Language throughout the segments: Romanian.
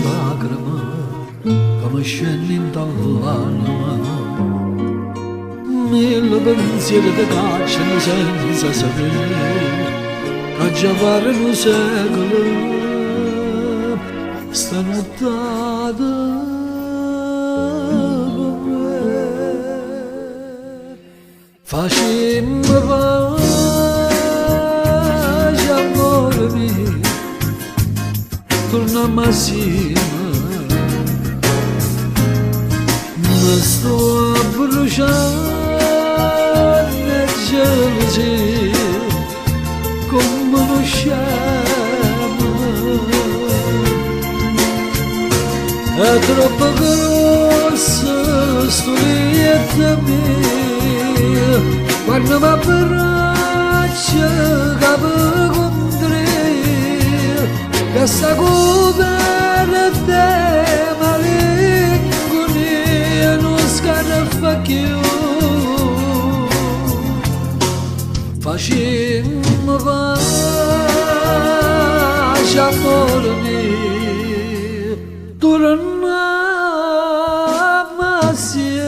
lacrime che mi scendi dall'anima. Mille pensieri che cacciano senza sapere che già pare un secolo sta nottata con me. Facemmi pace, amore mio, torniamo assieme. Mi sto a bruciare gelosia come uno sciame. È troppo grossa sto lieta mia, quando mi abbraccia capo contro che sta coperta di malinconia non scaraffa più. Facemmo pace, amore mio, torniamo assieme.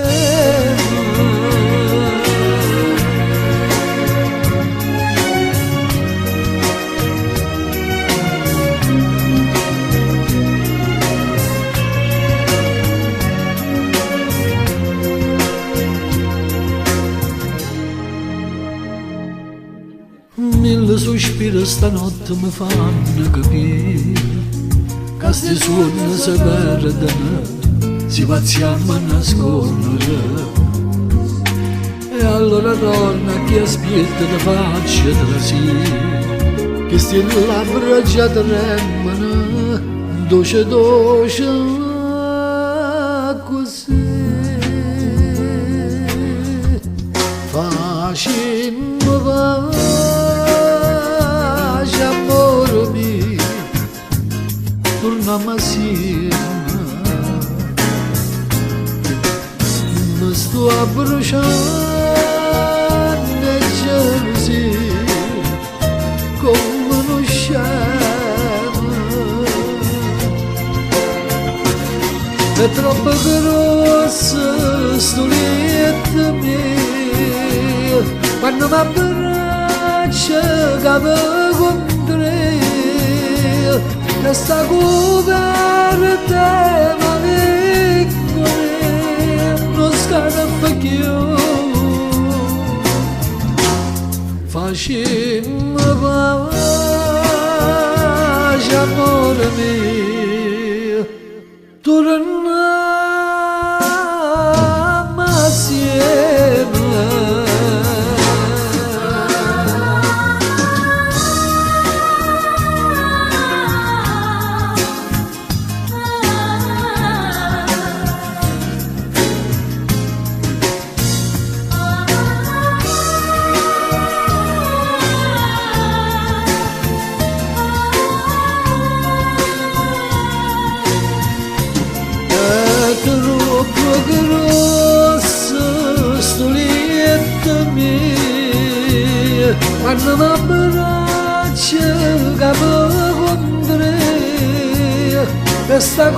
Mille sospiri stanotte mi fanno capire che sti suoni si perdono, si pazziamo a nascondere. E allora torna chi aspetta da faccia tra sì, che sti labbra già tremano, dolce dolce così. Facemmo pace, amore mio, torniamo assieme. Mi sto a bruciare gelosia come uno sciame. È troppo grossa sto lieta mia, quando mi abbraccia capo contro che sta coperta di malinconia non scaraffa più. Facemmo pace, amore mio, torniamo assieme. Troppo grossa sto lieta mia, quando mi abbraccia capo contro che sta